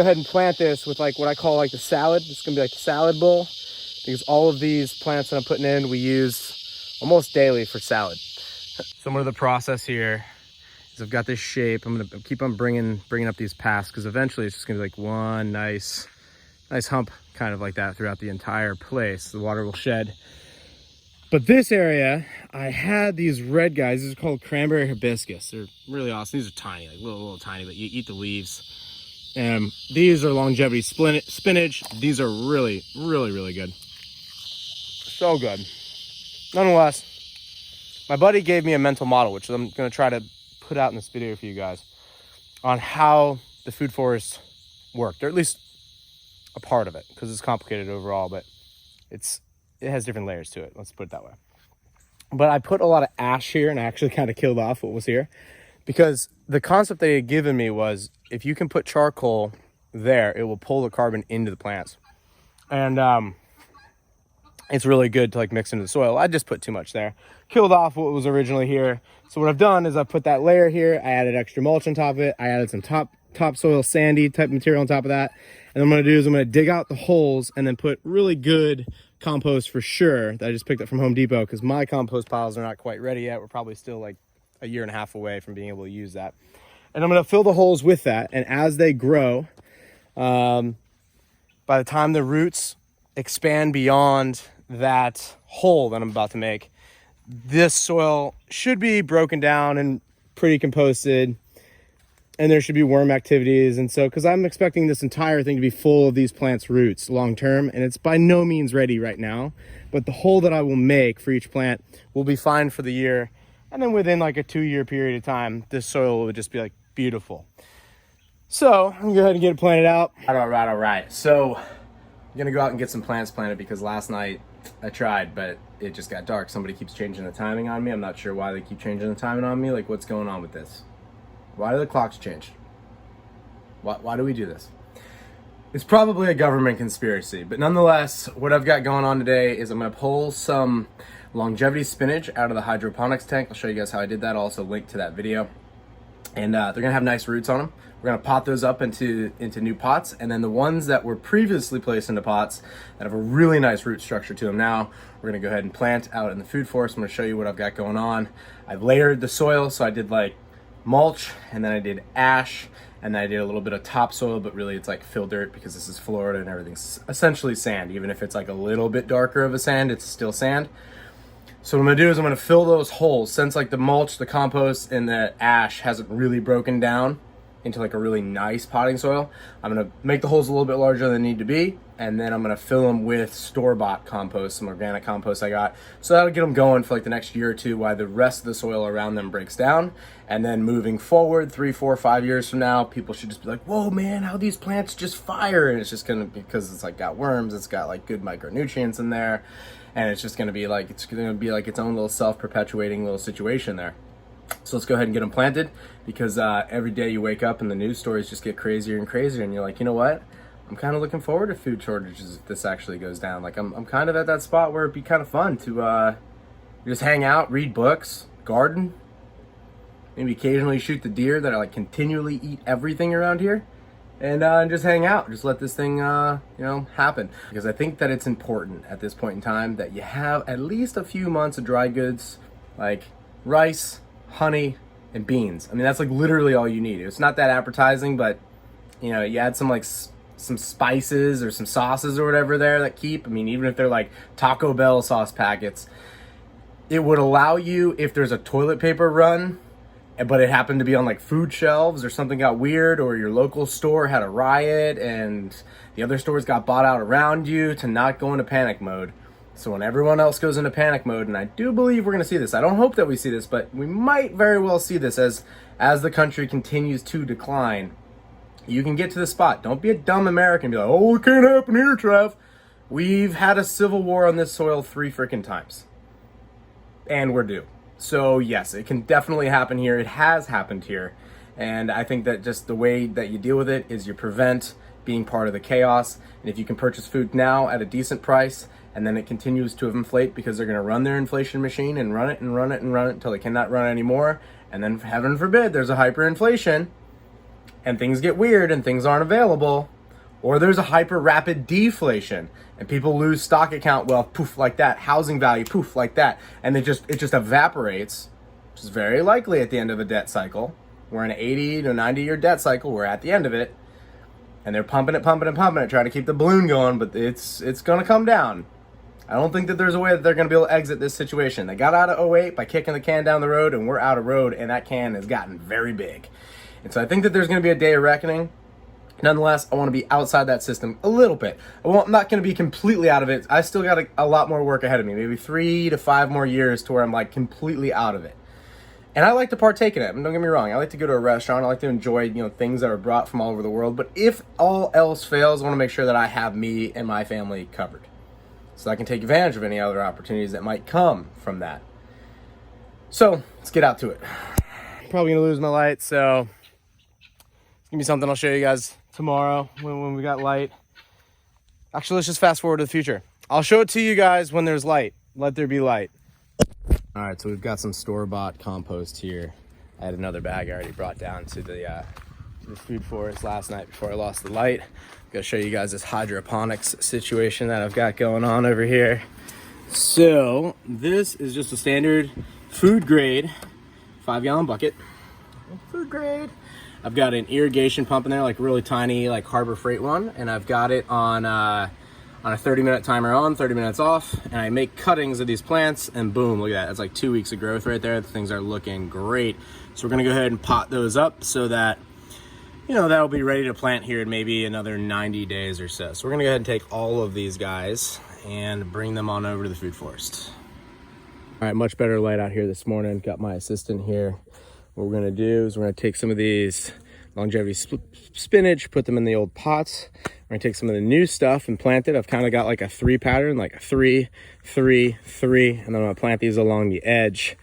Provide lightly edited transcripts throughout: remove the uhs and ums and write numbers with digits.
Go ahead and plant this with like what I call like the salad. It's gonna be like the salad bowl, because all of these plants that I'm putting in, we use almost daily for salad. Some of the process here is I've got this shape. I'm gonna keep on bringing up these paths, because eventually it's just gonna be like one nice hump, kind of like that throughout the entire place. The water will shed. But this area, I had these red guys. These are called cranberry hibiscus. They're really awesome. These are tiny, like little tiny, but you eat the leaves. These are longevity spinach. These are really good. So good. Nonetheless, my buddy gave me a mental model, which I'm going to try to put out in this video for you guys, on how the food forests worked, or at least a part of it, because it's complicated overall, but it has different layers to it. Let's put it that way. But I put a lot of ash here, and I actually kind of killed off what was here, because the concept they had given me was, if you can put charcoal there, it will pull the carbon into the plants. And it's really good to like mix into the soil. I just put too much there. Killed off what was originally here. So what I've done is I put that layer here. I added extra mulch on top of it. I added some topsoil sandy type material on top of that. And what I'm gonna do is I'm gonna dig out the holes and then put really good compost for sure that I just picked up from Home Depot, because my compost piles are not quite ready yet. We're probably still like a year and a half away from being able to use that. And I'm gonna fill the holes with that. And as they grow, by the time the roots expand beyond that hole that I'm about to make, this soil should be broken down and pretty composted, and there should be worm activities. And so, because I'm expecting this entire thing to be full of these plants' roots long term, and it's by no means ready right now, but the hole that I will make for each plant will be fine for the year. And then within like a 2-year period of time, this soil would just be like beautiful. So I'm gonna go ahead and get it planted out. All right. So I'm gonna go out and get some plants planted, because last night I tried, but it just got dark. Somebody keeps changing the timing on me. I'm not sure why they keep changing the timing on me. Like, what's going on with this? Why do the clocks change? Why do we do this? It's probably a government conspiracy, but nonetheless, what I've got going on today is I'm gonna pull some longevity spinach out of the hydroponics tank. I'll show you guys how I did that. I'll also link to that video. And they're gonna have nice roots on them. We're gonna pot those up into new pots, and then the ones that were previously placed into pots that have a really nice root structure to them now, we're gonna go ahead and plant out in the food forest. I'm gonna show you what I've got going on. I've layered the soil, so I did like mulch, and then I did ash, and then I did a little bit of topsoil, but really it's like fill dirt, because this is Florida and everything's essentially sand. Even if it's like a little bit darker of a sand, it's still sand. So what I'm gonna do is I'm gonna fill those holes, since like the mulch, the compost, and the ash hasn't really broken down into like a really nice potting soil. I'm gonna make the holes a little bit larger than they need to be, and then I'm gonna fill them with store-bought compost, some organic compost I got. So that'll get them going for like the next year or two while the rest of the soil around them breaks down. And then moving forward, 3, 4, 5 years from now, people should just be like, whoa man, how these plants just fire. And it's just gonna, because it's like got worms, it's got like good micronutrients in there. And it's just gonna be like, it's gonna be like its own little self-perpetuating little situation there. So let's go ahead and get them planted, because every day you wake up and the news stories just get crazier and crazier, and you're like, you know what? I'm kind of looking forward to food shortages if this actually goes down. Like I'm kind of at that spot where it'd be kind of fun to just hang out, read books, garden, maybe occasionally shoot the deer that are like continually eat everything around here, and just hang out, just let this thing happen. Because I think that it's important at this point in time that you have at least a few months of dry goods, like rice, honey, and beans. I mean, that's like literally all you need. It's not that appetizing, but you add some like some spices or some sauces or whatever there that keep. I mean, even if they're like Taco Bell sauce packets, it would allow you, if there's a toilet paper run, but it happened to be on like food shelves, or something got weird, or your local store had a riot and the other stores got bought out around you, to not go into panic mode. So when everyone else goes into panic mode, and I do believe we're going to see this, I don't hope that we see this, but we might very well see this as the country continues to decline, you can get to the spot. Don't be a dumb American and be like, oh, it can't happen here, Trav. We've had a civil war on this soil 3 freaking times, and we're due. So yes, it can definitely happen here. It has happened here. And I think that just the way that you deal with it is you prevent being part of the chaos. And if you can purchase food now at a decent price, and then it continues to inflate because they're going to run their inflation machine and run it and run it and run it until they cannot run it anymore, and then heaven forbid there's a hyperinflation, and things get weird and things aren't available, or there's a hyper rapid deflation and people lose stock account wealth, poof, like that, housing value, poof, like that, and it just evaporates, which is very likely at the end of a debt cycle. We're in an 80 to 90 year debt cycle. We're at the end of it, and they're pumping it, trying to keep the balloon going, but it's gonna come down. I don't think that there's a way that they're gonna be able to exit this situation. They got out of 08 by kicking the can down the road, and we're out of road, and that can has gotten very big. And so I think that there's gonna be a day of reckoning. Nonetheless, I want to be outside that system a little bit. I'm not going to be completely out of it. I still got a lot more work ahead of me, maybe 3 to 5 more years to where I'm like completely out of it. And I like to partake in it. Don't get me wrong. I like to go to a restaurant. I like to enjoy, things that are brought from all over the world. But if all else fails, I want to make sure that I have me and my family covered, so I can take advantage of any other opportunities that might come from that. So let's get out to it. Probably going to lose my light, so it's going to be something I'll show you guys tomorrow when we got light. Actually, let's just fast forward to the future. I'll show it to you guys when there's light. Let there be light. All right, so we've got some store-bought compost here. I had another bag I already brought down to the food forest last night before I lost the light. I'm gonna show you guys this hydroponics situation that I've got going on over here. So this is just a standard food grade 5-gallon bucket. Food grade. I've got an irrigation pump in there, like really tiny, like Harbor Freight one, and I've got it on a 30-minute timer on, 30 minutes off, and I make cuttings of these plants, and boom, look at that. That's like 2 weeks of growth right there. The things are looking great. So we're gonna go ahead and pot those up so that, that'll be ready to plant here in maybe another 90 days or so. So we're gonna go ahead and take all of these guys and bring them on over to the food forest. All right, much better light out here this morning. Got my assistant here. What we're gonna do is we're gonna take some of these longevity spinach, put them in the old pots. We're gonna take some of the new stuff and plant it. I've kind of got like a 3 pattern, like a 3, 3, 3, and then I'm gonna plant these along the edge.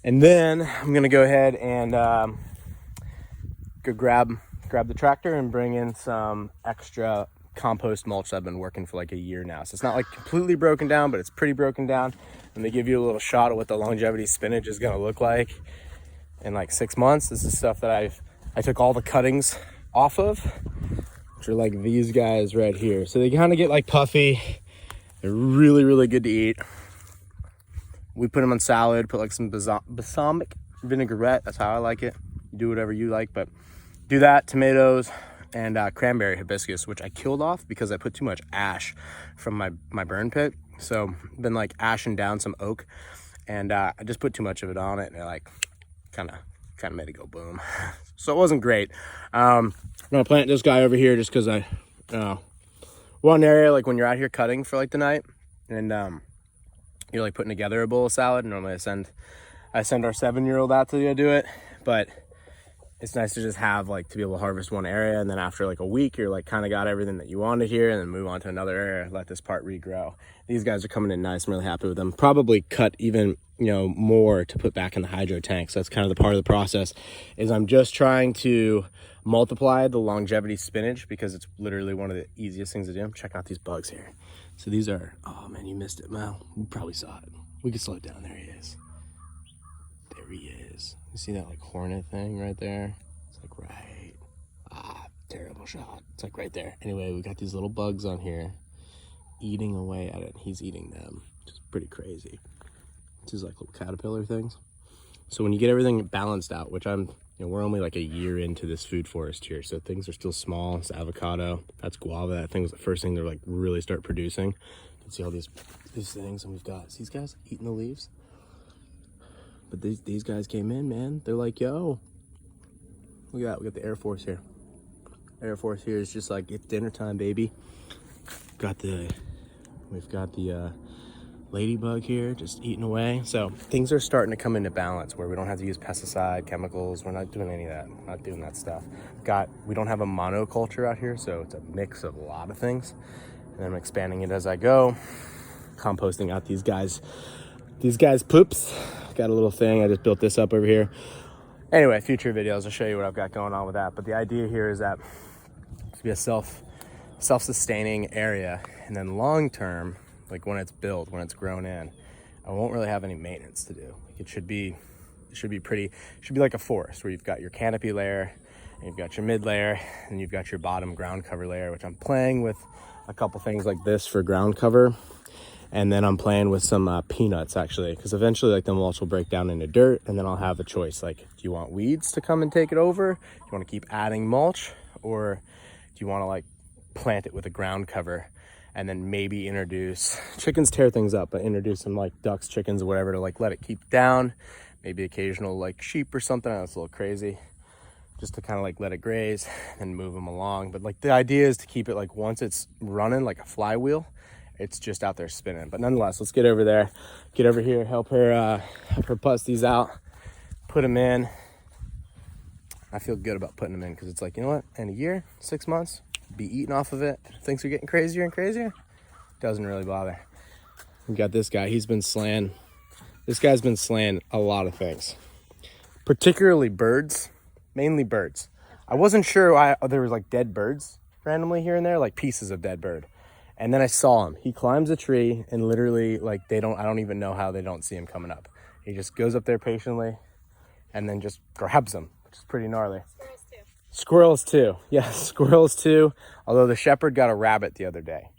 And then I'm gonna go ahead and go grab the tractor and bring in some extra compost mulch that I've been working for like a year now. So it's not like completely broken down, but it's pretty broken down. And they give you a little shot of what the longevity spinach is gonna look like in like 6 months. This is stuff that I took all the cuttings off of, which are like these guys right here. So they kind of get like puffy. They're really, really good to eat. We put them on salad, put like some balsamic vinaigrette. That's how I like it. Do whatever you like, but do that. Tomatoes and cranberry hibiscus, which I killed off because I put too much ash from my burn pit. So I've been like ashing down some oak, and I just put too much of it on it, and it like kind of made it go boom. So it wasn't great. I'm gonna plant this guy over here just because one area, like when you're out here cutting for like the night, and you're like putting together a bowl of salad. Normally I send our 7-year-old out to go do it, but it's nice to just have like to be able to harvest one area, and then after like a week you're like kind of got everything that you wanted here, and then move on to another area, let this part regrow. These guys are coming in nice. I'm really happy with them. Probably cut even more to put back in the hydro tank. So that's kind of the part of the process, is I'm just trying to multiply the longevity spinach because it's literally one of the easiest things to do. I'm checking out these bugs here. So these are, oh man, you missed it, Mal. You probably saw it. We can slow it down. There he is. There he is. You see that like hornet thing right there? It's like right. Terrible shot. It's like right there. Anyway, we got these little bugs on here eating away at it. He's eating them, which is pretty crazy. These like little caterpillar things. So when you get everything balanced out, which we're only like a year into this food forest here, so things are still small. It's avocado, that's guava. That thing was the first thing to like really start producing. You can see all these things, and we've got these guys eating the leaves. But these guys came in, man. They're like, yo, look at that. We got the Air Force here. Air Force here is just like, it's dinner time, baby. We've got the ladybug here just eating away. So things are starting to come into balance where we don't have to use pesticide, chemicals. We're not doing any of that. We're not doing that stuff. We don't have a monoculture out here, so it's a mix of a lot of things. And I'm expanding it as I go. Composting out these guys poops. Got a little thing. I just built this up over here. Anyway, future videos, I'll show you what I've got going on with that. But the idea here is that to be a self-sustaining area, and then long term, like when it's built, when it's grown in, I won't really have any maintenance to do. It should be like a forest where you've got your canopy layer, You've got your mid layer, and you've got your bottom ground cover layer, which I'm playing with a couple things like this for ground cover. And then I'm playing with some peanuts, actually, because eventually like the mulch will break down into dirt, and then I'll have a choice. Like, do you want weeds to come and take it over? Do you want to keep adding mulch? Or do you want to like plant it with a ground cover and then maybe introduce, chickens tear things up, but introduce some like ducks, chickens, or whatever to like let it keep down. Maybe occasional like sheep or something. That's a little crazy. Just to kind of like let it graze and move them along. But like the idea is to keep it like once it's running like a flywheel, it's just out there spinning. But nonetheless, let's get over there, get over here, help her putz these out, put them in. I feel good about putting them in because it's like, you know what, in a year, 6 months, be eating off of it. Things are getting crazier and crazier. Doesn't really bother. We got this guy, he's been slaying. This guy's been slaying a lot of things, particularly birds, mainly birds. I wasn't sure why there was like dead birds randomly here and there, like pieces of dead bird. And then I saw him. He climbs a tree and literally like I don't even know how they don't see him coming up. He just goes up there patiently and then just grabs them, which is pretty gnarly. Squirrels too. Squirrels too. Yeah, squirrels too. Although the shepherd got a rabbit the other day.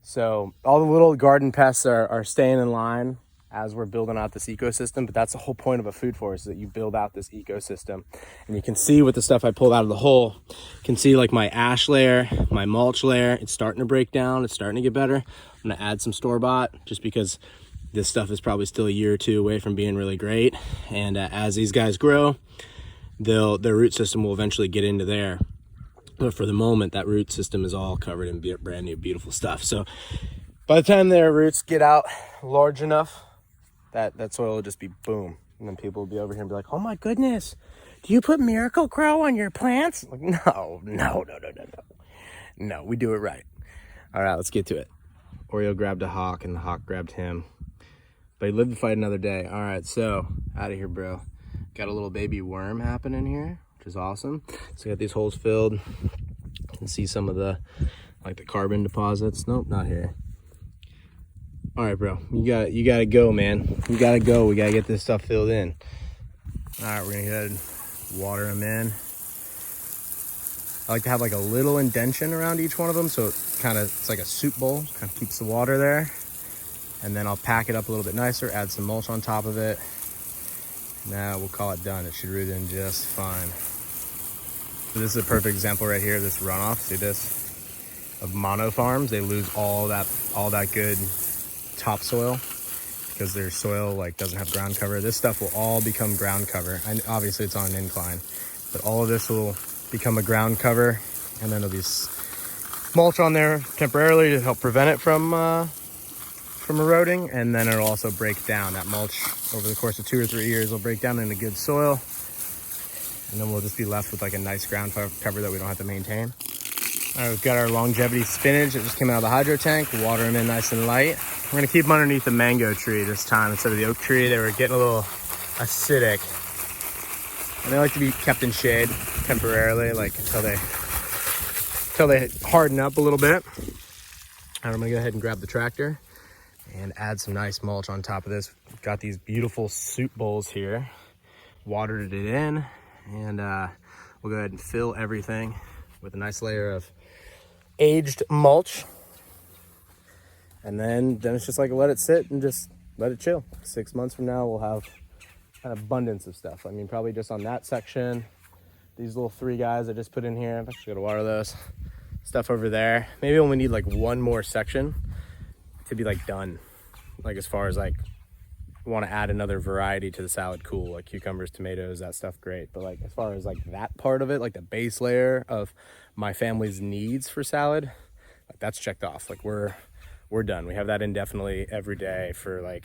So all the little garden pests are staying in line as we're building out this ecosystem. But that's the whole point of a food forest, is that you build out this ecosystem. And you can see with the stuff I pulled out of the hole, you can see like my ash layer, my mulch layer, it's starting to break down. It's starting to get better. I'm gonna add some store-bought just because this stuff is probably still a year or two away from being really great. And as these guys grow, their root system will eventually get into there. But for the moment, that root system is all covered in brand new, beautiful stuff. So by the time their roots get out large enough, that soil will just be boom. And then people will be over here and be like, oh my goodness, do you put Miracle Grow on your plants? Like, no, we do it right. All right, let's get to it. Oreo grabbed a hawk and the hawk grabbed him, but he lived to fight another day. All right, so out of here, bro. Got a little baby worm happening here, which is awesome. So I got these holes filled. You can see some of the carbon deposits. Nope, not here. All right, bro, you gotta go, man. You gotta go. We gotta get this stuff filled in. All right, we're gonna go ahead and water them in. I like to have like a little indention around each one of them, so it's like a soup bowl, kind of keeps the water there. And then I'll pack it up a little bit nicer, add some mulch on top of it. Now we'll call it done. It should root in just fine. So this is a perfect example right here, this runoff. See this? Of mono farms, they lose all that good topsoil because their soil doesn't have ground cover. This stuff will all become ground cover. And obviously it's on an incline, but all of this will become a ground cover, and then there'll be mulch on there temporarily to help prevent it from eroding, and then it'll also break down. That mulch over the course of 2 or 3 years will break down into good soil, and then we'll just be left with like a nice ground cover that we don't have to maintain. All right, we've got our longevity spinach that just came out of the hydro tank. We'll water them in nice and light. We're gonna keep them underneath the mango tree this time instead of the oak tree. They were getting a little acidic, and they like to be kept in shade temporarily, until they harden up a little bit. All right, I'm gonna go ahead and grab the tractor and add some nice mulch on top of this. We've got these beautiful soup bowls here. Watered it in, and we'll go ahead and fill everything with a nice layer of aged mulch. And then it's just like let it sit and just let it chill. 6 months from now, we'll have an abundance of stuff. I mean, probably just on that section, these little 3 guys I just put in here, I'm actually gonna water those. Stuff over there. Maybe only need like one more section to be done. As far as want to add another variety to the salad, cool, like cucumbers, tomatoes, that stuff, great. But as far as that part of it, the base layer of my family's needs for salad, that's checked off. We're done. We have that indefinitely every day for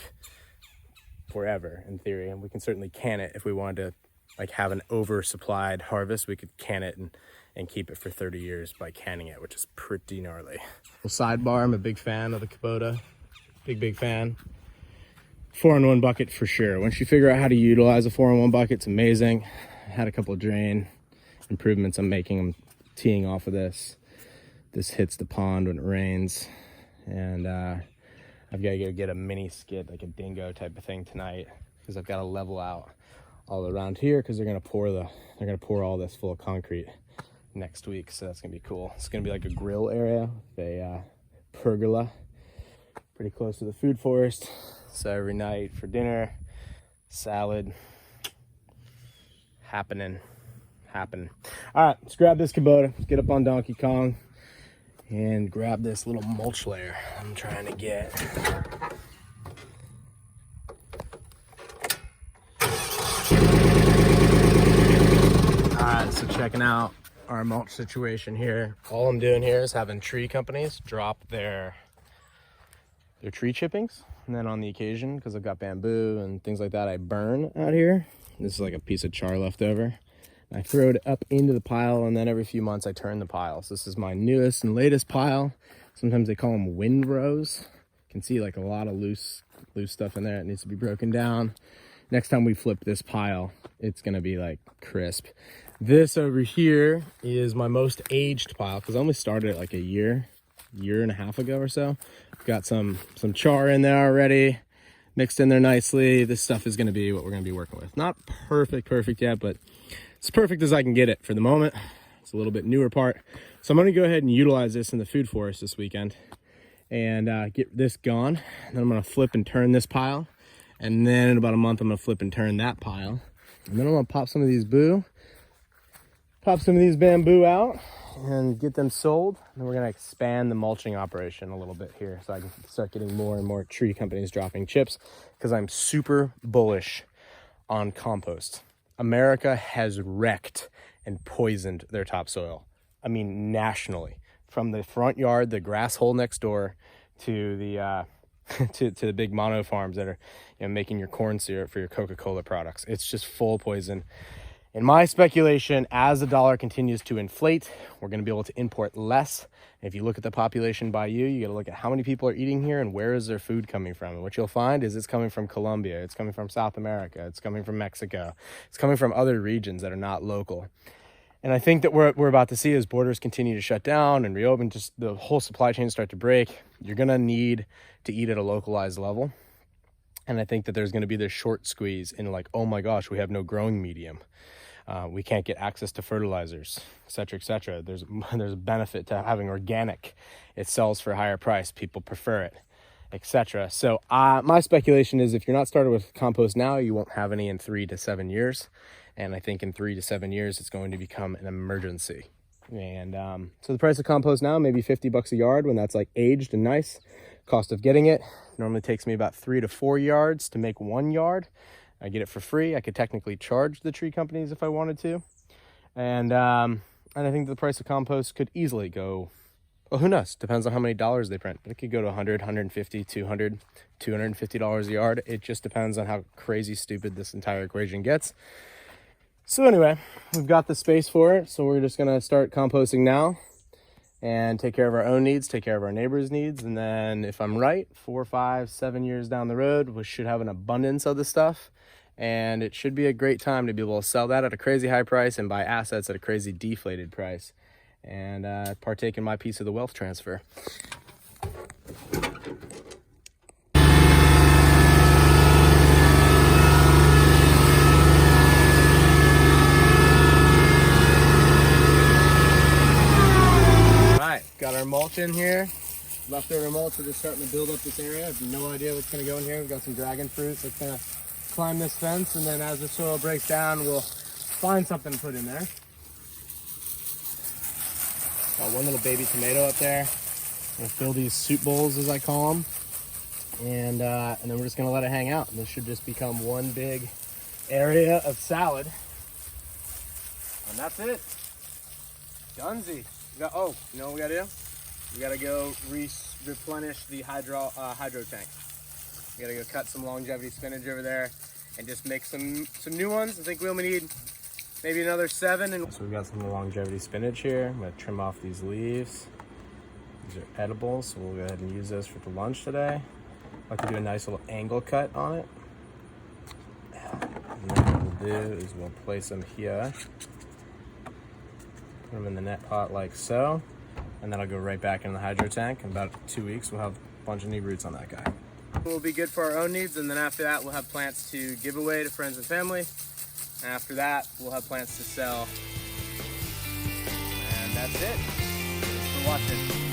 forever in theory, and we can certainly can it if we wanted to have an oversupplied harvest. We could can it and keep it for 30 years by canning it, which is pretty gnarly. Well, sidebar, I'm a big fan of the Kubota. Big fan. 4-in-1 bucket for sure. Once you figure out how to utilize a 4-in-1 bucket, it's amazing. I had a couple of drain improvements I'm making. I'm teeing off of this. This hits the pond when it rains. And I've got to go get a mini skid, like a dingo type of thing tonight, because I've got to level out all around here because they're gonna pour all this full of concrete next week. So that's gonna be cool. It's gonna be like a grill area with a pergola pretty close to the food forest. So every night for dinner, salad, happening. All right, let's grab this Kubota, let's get up on Donkey Kong and grab this little mulch layer I'm trying to get. All right, so checking out our mulch situation here. All I'm doing here is having tree companies drop their tree chippings, and then on the occasion, because I've got bamboo and things like that, I burn out here. This is like a piece of char left over. I throw it up into the pile, and then every few months I turn the pile. So this is my newest and latest pile. Sometimes they call them windrows. You can see like a lot of loose stuff in there. It needs to be broken down. Next time we flip this pile, it's gonna be like crisp. This over here is my most aged pile because I only started it like a year and a half ago or so. Got some char in there already, mixed in there nicely. This stuff is gonna be what we're gonna be working with. Not perfect yet, but it's perfect as I can get it for the moment. It's a little bit newer part. So I'm gonna go ahead and utilize this in the food forest this weekend and get this gone. And then I'm gonna flip and turn this pile. And then in about a month, I'm gonna flip and turn that pile. And then I'm gonna pop some of these bamboo out and get them sold. And we're gonna expand the mulching operation a little bit here so I can start getting more and more tree companies dropping chips because I'm super bullish on compost. America has wrecked and poisoned their topsoil. I mean, nationally, from the front yard, the grass hole next door, to the to the big mono farms that are, you know, making your corn syrup for your Coca-Cola products. It's just full poison. In my speculation, as the dollar continues to inflate, we're going to be able to import less. If you look at the population by you got to look at how many people are eating here and where is their food coming from. And what you'll find is it's coming from Colombia, it's coming from South America, it's coming from Mexico, it's coming from other regions that are not local. And I think that what we're about to see as borders continue to shut down and reopen, just the whole supply chain start to break, you're going to need to eat at a localized level. And I think that there's going to be this short squeeze in like, oh my gosh, we have no growing medium. We can't get access to fertilizers, et cetera, et cetera. There's a benefit to having organic. It sells for a higher price. People prefer it, et cetera. So my speculation is if you're not started with compost now, you won't have any in 3 to 7 years. And I think in 3 to 7 years, it's going to become an emergency. And so the price of compost now, maybe $50 a yard when that's like aged and nice. Cost of getting it normally takes me about 3 to 4 yards to make 1 yard. I get it for free. I could technically charge the tree companies if I wanted to. And I think the price of compost could easily go, well, who knows? Depends on how many dollars they print. But it could go to $100, $150, $200, $250 a yard. It just depends on how crazy stupid this entire equation gets. So anyway, we've got the space for it. So we're just going to start composting now and take care of our own needs, take care of our neighbors' needs. And then if I'm right, 4, 5, 7 years down the road, we should have an abundance of the stuff. And it should be a great time to be able to sell that at a crazy high price and buy assets at a crazy deflated price and partake in my piece of the wealth transfer. Got our mulch in here, leftover mulch. We're just starting to build up this area. I have no idea what's going to go in here. We've got some dragon fruit that's going to climb this fence, and then as the soil breaks down, we'll find something to put in there. Got one little baby tomato up there. I'm going to fill these soup bowls, as I call them, and then we're just going to let it hang out. And this should just become one big area of salad. And that's it. Dunzy. Oh, you know what we gotta do? We gotta go replenish the hydro tank. We gotta go cut some longevity spinach over there and just make some new ones. I think we only need maybe another 7. And so we got some longevity spinach here. I'm gonna trim off these leaves. These are edible, so we'll go ahead and use those for the lunch today. I like to do a nice little angle cut on it. And then what we'll do is we'll place them here. Put them in the net pot like so, and then I'll go right back in the hydro tank. In about 2 weeks, we'll have a bunch of new roots on that guy. We'll be good for our own needs, and then after that, we'll have plants to give away to friends and family. After that, we'll have plants to sell. And that's it. Thanks for watching.